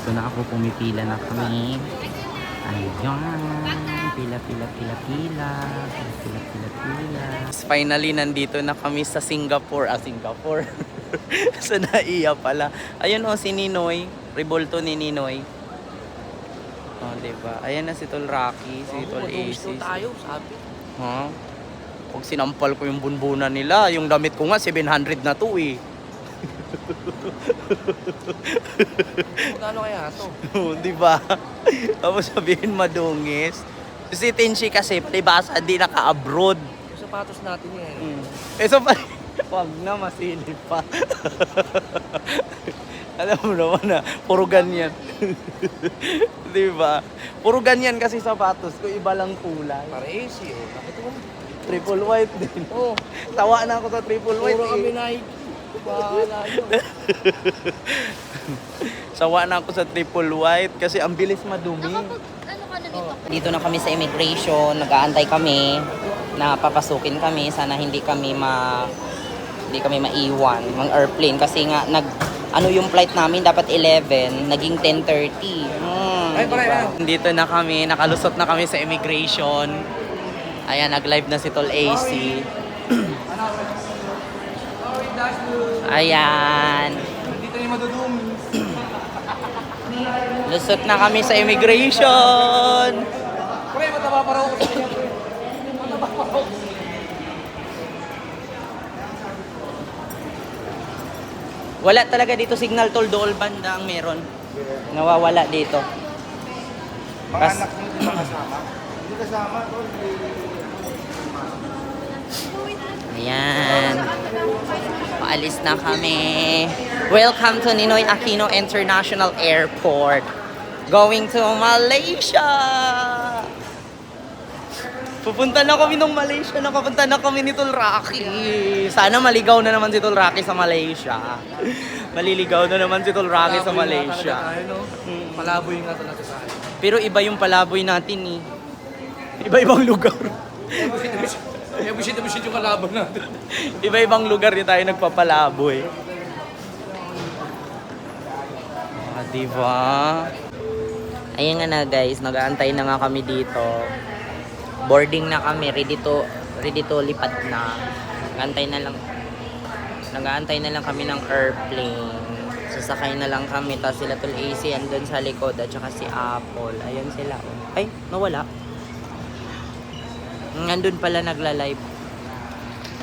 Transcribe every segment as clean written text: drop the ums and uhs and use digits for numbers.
Dito na ako, pumipila na kami. Ayan. Pila. Finally, nandito na kami sa Singapore. Singapore. Sa Naiya pala. Ayun o, si Ninoy. Revolto ni Ninoy. Oh, diba? Ayan na si Tol Rocky, si Tol AC. Tayo, sabi. Ha? Pag sinampal ko yung bunbunan nila, yung damit ko nga, 700 na to eh. Magkano kaya ito? Diba? Tapos sabihin madungis. Si Tenshi kasi, palibasa, di naka-abroad. Yung sapatos natin yan. So, wag na, masilip pa. Alam mo naman na, puro ganyan. Diba? Puro ganyan kasi sapatos ko, iba lang kulay. Para AC, oh. Bakit mo? Triple white din. Oh. Tawa na ako sa triple white. Puro kami Nike. Bahala nyo. Sawa na ako sa triple white kasi ang bilis madumi. Ano ka na dito? Dito na kami sa immigration, nag-aantay kami na papasukin kami. Sana hindi kami maiwan ng airplane kasi nga ano yung flight namin dapat 11, naging 10:30. Diba? Dito na kami, nakalusot na kami sa immigration. Ayan, nag-live na si Tol AC. Ayan. Dito yung madudumi. Lusot na kami sa immigration. Pre, mataba pa raw ako sa kanya, pre. Mataba pa raw. Wala talaga dito signal, Tol, dool banda ang meron. Nawawala dito. Mga anak mo hindi kasama? Hindi kasama, tol. Ayan. Paalis na kami. Welcome to Ninoy Aquino International Airport. Going to Malaysia. Pupunta na kami ng Malaysia. Nakapunta na kami ni Tol Rocky. Sana maligaw na naman si Tol Rocky sa Malaysia. Maliligaw na naman si Tol Rocky sa Malaysia. Palaboy nga talaga tayo. Pero iba yung palaboy natin eh. Iba-ibang lugar. Busit yung kalaban natin. Iba-ibang lugar din tayo nagpapalaboy. Diba? Ayun nga na guys, nag-aantay na nga kami dito. Boarding na kami, ready to lipat na. Nag-aantay na lang kami ng airplane. Sasakay na lang kami, tapos sila Tol AC andun sa likod at saka si Apple. Ayun sila. Ay, nawala. Nandun pala nagla-live.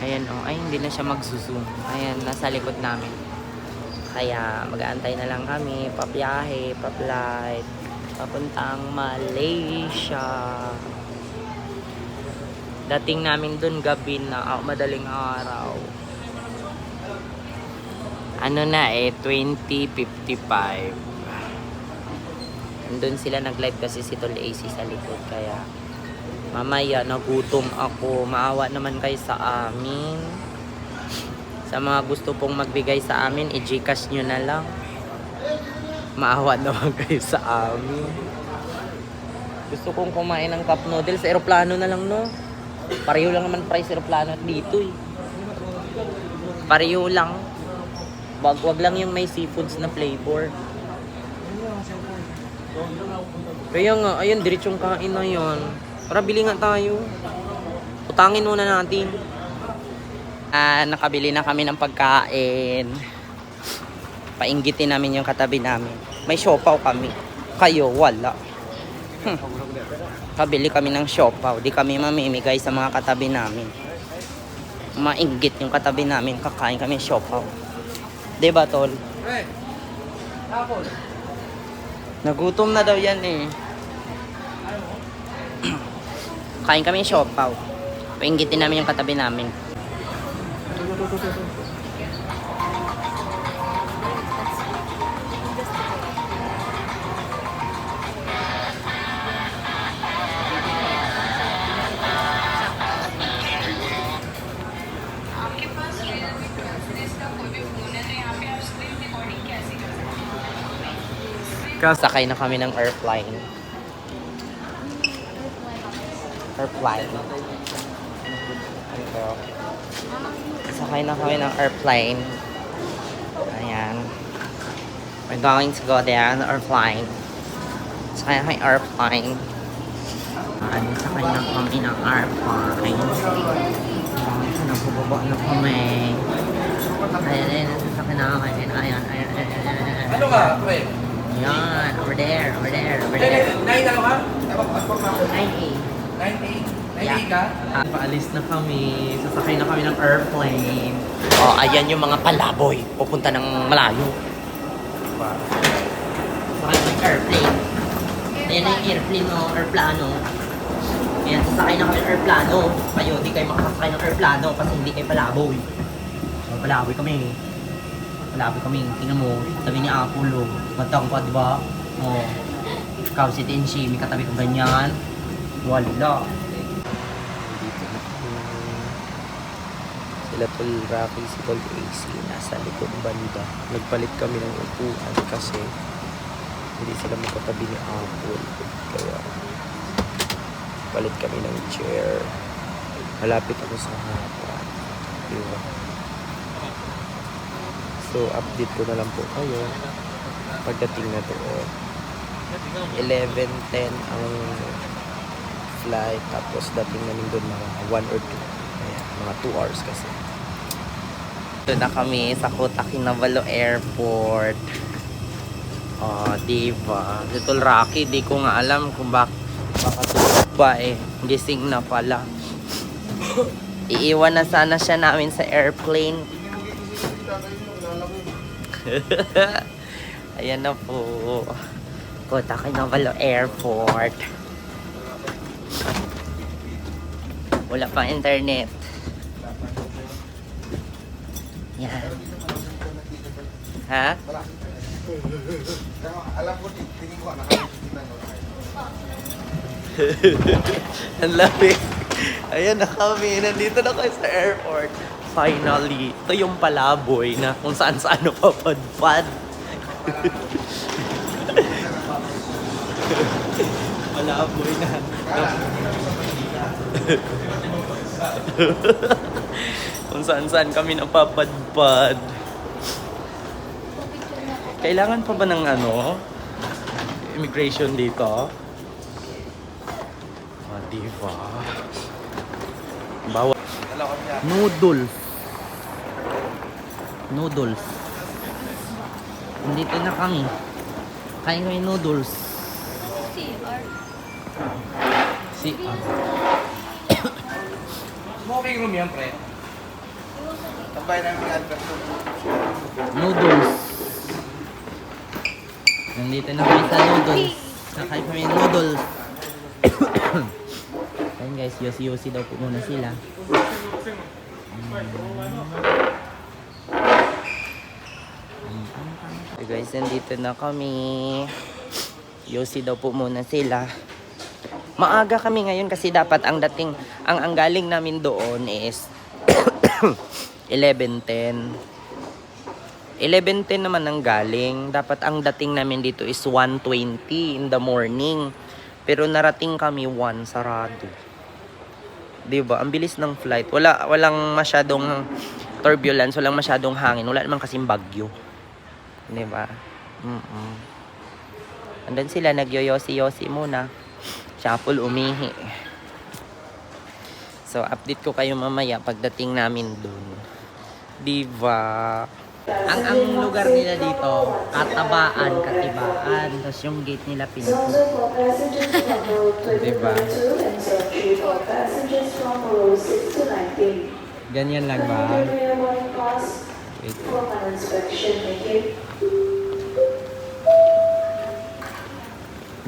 Ayan oh, ay hindi na siya mag-zoom. Ayan, nasa likod namin. Kaya mag-aantay na lang kami, papiyahe, pa-flight, papuntang Malaysia. Dating namin dun gabi na, madaling araw. Ano na 20:55. Andun sila nag-live kasi si Tol AC sa likod, kaya mamaya nagutom ako. Maawa naman kayo sa amin. Sa mga gusto pong magbigay sa amin, i-Gcash nyo na lang. Maawa naman kayo sa amin. Gusto kong kumain ng cup noodles sa aeroplano na lang, no? Pareho lang naman price aeroplano at dito eh. Pareho lang. Wag lang yung may seafoods na flavor. Kaya nga, ayun, diretsong kain na yun. Para bili nga tayo. Utangin muna natin. Nakabili na kami ng pagkain. Painggitin namin yung katabi namin. May siopaw kami. Kayo, wala. Kabili kami ng siopaw. Di kami mamimigay sa mga katabi namin. Mainggit yung katabi namin. Kakain kami siopaw. Diba, Tol? Pre, tapos. Nagutom na daw yan eh. Kain kami ng siopaw. Painggitin namin yung katabi namin. Sakay na kami ng airplane. Sakay na kami ng airplane. Ayan. We're going to go there on the airplane. Sakay kami airplane. Sakay na kami ng airplane. Nabubaba na kami. Ayan, sasakay na kami. Ayan. Ano ka, pre? Ayan, over there. 9 ano ka? 9A. 9A ka? Paalis na kami. Sasakay na kami ng airplane. Oh, ayan yung mga palaboy. Pupunta ng malayo. Sasakay ng airplane. Ayan na yung airplane mo, airplano. Ayan, sasakay na kami ng airplano. Kayo, di kayo makasakay ng airplano kasi hindi kayo palaboy. So, palaboy kami. Tingnan mo, tabi ni Apollo. Matang pa, di ba? Oh. Ikaw si Tenshi, may katabi kong ganyan. Wala. Sila Tol Rocky, si Tol AC, nasa likod banda. Nagpalit kami ng upuan kasi hindi sila magkatabi ni Apple. Kaya palit kami ng chair. Malapit ako sa harapan. Diba? So, update ko na lang po kayo pagdating na doon. 11:10 ang flight, tapos dating namin doon mga 1 or 2. Ayan, mga 2 hours kasi. Doon na kami sa Kota Kinabalu Airport. Oh, diba? Little Rocky, di ko nga alam kung baka tulog ba eh. Gising na pala. Iiwan na sana siya namin sa airplane. Ayan na po. Kota Kinabalu Airport. Wala pang internet. Yan. Ha? Alam ko, tingin ko, nakakita ko. Ang lamig. Ayan na kami. Nandito na kayo sa airport. Finally. Ito yung palaboy na kung saan-saan napapadpad. Palaboy na. Kung saan-saan kami napapadpad. Kailangan pa ba ng immigration dito? Ah, diba? Bawal. Noodles. Nandito na kami. Kain kami noodles. CR. Smoking room yan, pre. Tambay namin yung advert room. Noodles. Nandito na kami sa noodles. Nakain kami ng noodles. Ayun guys, yosi-yosi daw po muna sila. Okay guys, nandito na kami. Yosi daw po muna sila. Maaga kami ngayon kasi dapat ang galing namin doon is 11:10. 11:10 naman ang galing. Dapat ang dating namin dito is 1:20 in the morning. Pero narating kami 1 sarado. 'Di ba? Ang bilis ng flight. Walang masyadong turbulence, walang masyadong hangin, wala naman kasing bagyo. 'Di ba? Andun sila nagyoyosi-yosi muna. Chapel umihi. So update ko kayo mamaya pagdating namin dun. 'Di ba? Ang lugar nila dito, Katibaan. Tapos yung gate nila pinto. Diba? Ganyan lang ba? Wait.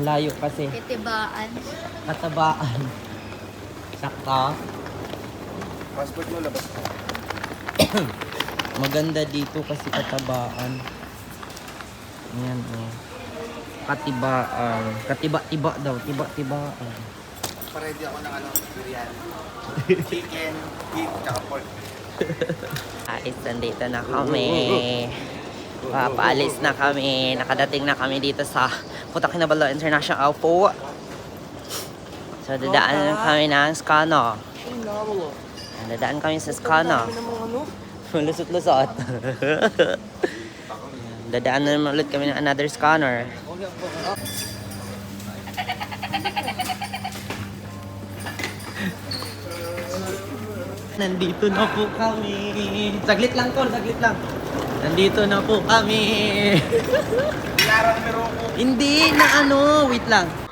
Layo kasi. Katibaan. Sakto. Passport mo, labas ko. Maganda dito kasi Katibaan. Ayan oh. Katibaan. Katiba-tiba daw. Tiba-tibaan. Paredy ako ng biryani. Chicken, beef, tsaka pork. Nandito na kami. Papaalis na kami. Nakadating na kami dito sa Kota Kinabalu International Airport. So dadaan kami ng Scano. Dadaan kami sa Scano. Lusot-lusot. Dadaan na naman ulit kami ng another scanner. Nandito na po kami. Saglit lang, Tol. Saglit lang. Nandito na po kami. Larang meron ko. Hindi na ano. Wait lang.